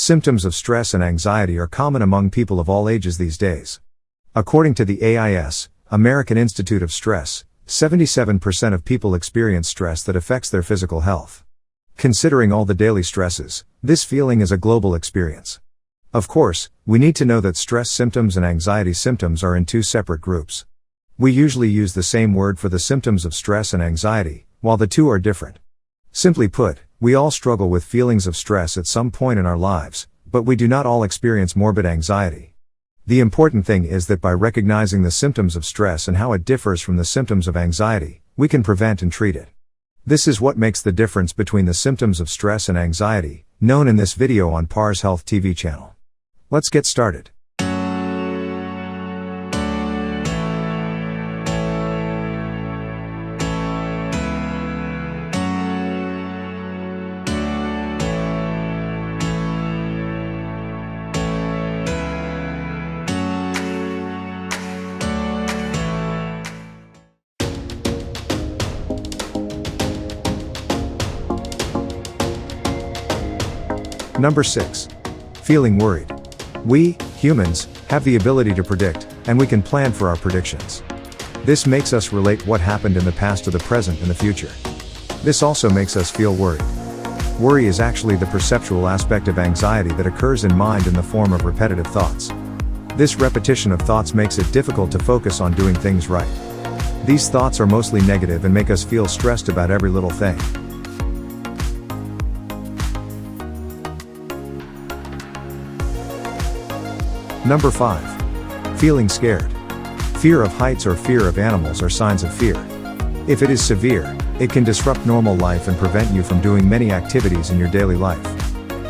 Symptoms of stress and anxiety are common among people of all ages these days. According to the AIS, American Institute of Stress, 77% of people experience stress that affects their physical health. Considering all the daily stresses, this feeling is a global experience. Of course, we need to know that stress symptoms and anxiety symptoms are in two separate groups. We usually use the same word for the symptoms of stress and anxiety, while the two are different. Simply put, we all struggle with feelings of stress at some point in our lives, but we do not all experience morbid anxiety. The important thing is that by recognizing the symptoms of stress and how it differs from the symptoms of anxiety, we can prevent and treat it. This is what makes the difference between the symptoms of stress and anxiety, known in this video on parshealthTV channel. Let's get started. Number 6. Feeling worried. We, humans, have the ability to predict, and we can plan for our predictions. This makes us relate what happened in the past to the present and the future. This also makes us feel worried. Worry is actually the perceptual aspect of anxiety that occurs in mind in the form of repetitive thoughts. This repetition of thoughts makes it difficult to focus on doing things right. These thoughts are mostly negative and make us feel stressed about every little thing. Number 5. Feeling scared. Fear of heights or fear of animals are signs of fear. If it is severe, it can disrupt normal life and prevent you from doing many activities in your daily life.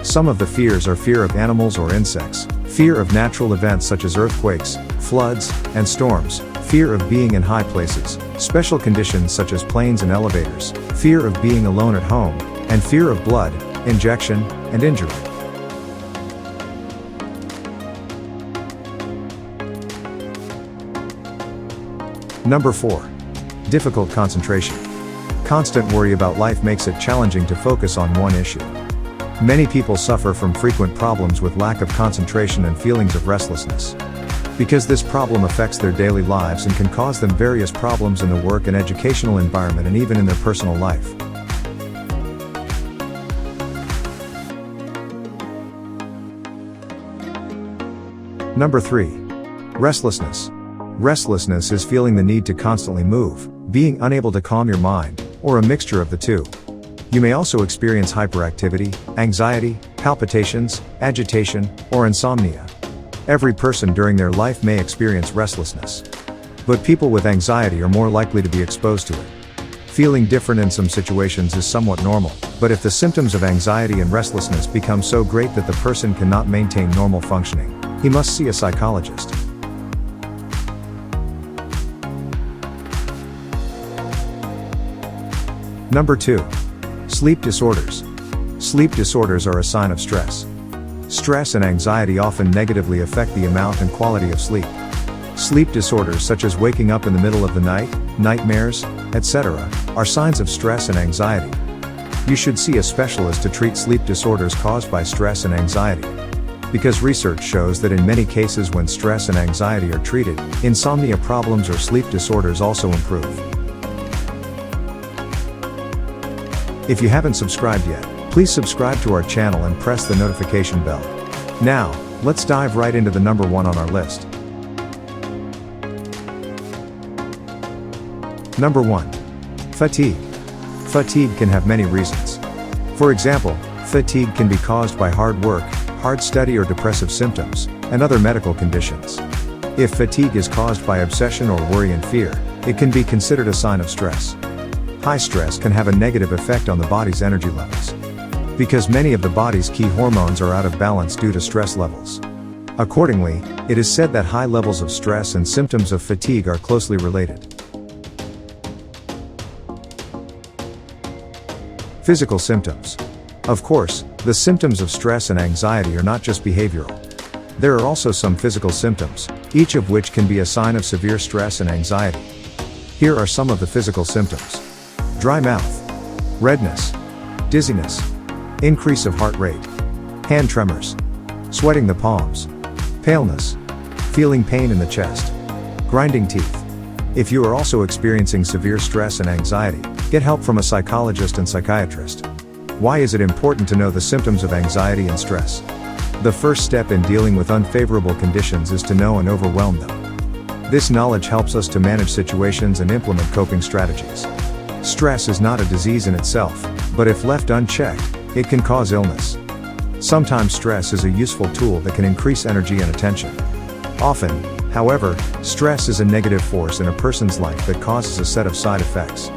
Some of the fears are fear of animals or insects, fear of natural events such as earthquakes, floods, and storms, fear of being in high places, special conditions such as planes and elevators, fear of being alone at home, and fear of blood, injection, and injury. Number 4. Difficult concentration. Constant worry about life makes it challenging to focus on one issue. Many people suffer from frequent problems with lack of concentration and feelings of restlessness. Because this problem affects their daily lives and can cause them various problems in the work and educational environment and even in their personal life. Number 3. Restlessness. Restlessness is feeling the need to constantly move, being unable to calm your mind, or a mixture of the two. You may also experience hyperactivity, anxiety, palpitations, agitation, or insomnia. Every person during their life may experience restlessness. But people with anxiety are more likely to be exposed to it. Feeling different in some situations is somewhat normal, but if the symptoms of anxiety and restlessness become so great that the person cannot maintain normal functioning, he must see a psychologist. Number 2. Sleep disorders. Sleep disorders are a sign of stress. Stress and anxiety often negatively affect the amount and quality of sleep. Sleep disorders such as waking up in the middle of the night, nightmares, etc., are signs of stress and anxiety. You should see a specialist to treat sleep disorders caused by stress and anxiety. Because research shows that in many cases when stress and anxiety are treated, insomnia problems or sleep disorders also improve. If you haven't subscribed yet, please subscribe to our channel and press the notification bell. Now, let's dive right into the number 1 on our list. Number 1. Fatigue. Fatigue can have many reasons. For example, fatigue can be caused by hard work, hard study or depressive symptoms, and other medical conditions. If fatigue is caused by obsession or worry and fear, it can be considered a sign of stress. High stress can have a negative effect on the body's energy levels. Because many of the body's key hormones are out of balance due to stress levels. Accordingly, it is said that high levels of stress and symptoms of fatigue are closely related. Physical symptoms. Of course, the symptoms of stress and anxiety are not just behavioral. There are also some physical symptoms, each of which can be a sign of severe stress and anxiety. Here are some of the physical symptoms. Dry mouth, redness, dizziness, increase of heart rate, hand tremors, sweating the palms, paleness, feeling pain in the chest, grinding teeth. If you are also experiencing severe stress and anxiety, get help from a psychologist and psychiatrist. Why is it important to know the symptoms of anxiety and stress? The first step in dealing with unfavorable conditions is to know and overwhelm them. This knowledge helps us to manage situations and implement coping strategies. Stress is not a disease in itself, but if left unchecked, it can cause illness. Sometimes stress is a useful tool that can increase energy and attention. Often, however, stress is a negative force in a person's life that causes a set of side effects.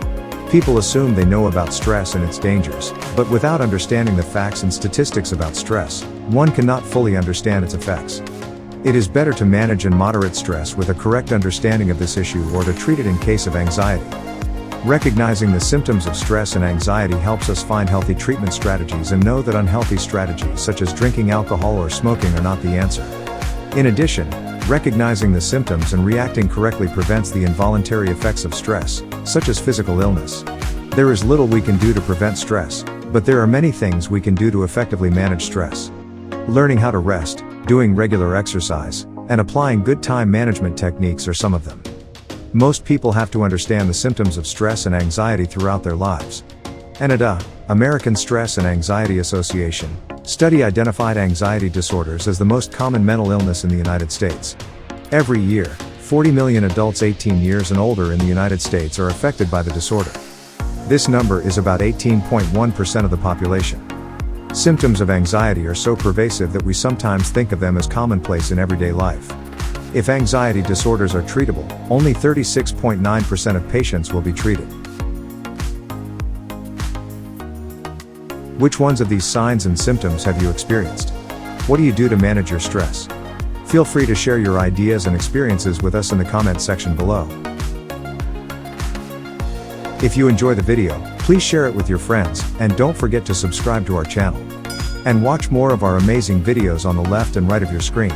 People assume they know about stress and its dangers, but without understanding the facts and statistics about stress, one cannot fully understand its effects. It is better to manage and moderate stress with a correct understanding of this issue or to treat it in case of anxiety. Recognizing the symptoms of stress and anxiety helps us find healthy treatment strategies and know that unhealthy strategies such as drinking alcohol or smoking are not the answer. In addition, recognizing the symptoms and reacting correctly prevents the involuntary effects of stress, such as physical illness. There is little we can do to prevent stress, but there are many things we can do to effectively manage stress. Learning how to rest, doing regular exercise, and applying good time management techniques are some of them. Most people have to understand the symptoms of stress and anxiety throughout their lives. ANADA, American Stress and Anxiety Association, study identified anxiety disorders as the most common mental illness in the United States. Every year, 40 million adults 18 years and older in the United States are affected by the disorder. This number is about 18.1% of the population. Symptoms of anxiety are so pervasive that we sometimes think of them as commonplace in everyday life. If anxiety disorders are treatable, only 36.9% of patients will be treated. Which ones of these signs and symptoms have you experienced? What do you do to manage your stress? Feel free to share your ideas and experiences with us in the comments section below. If you enjoy the video, please share it with your friends, and don't forget to subscribe to our channel. And watch more of our amazing videos on the left and right of your screen.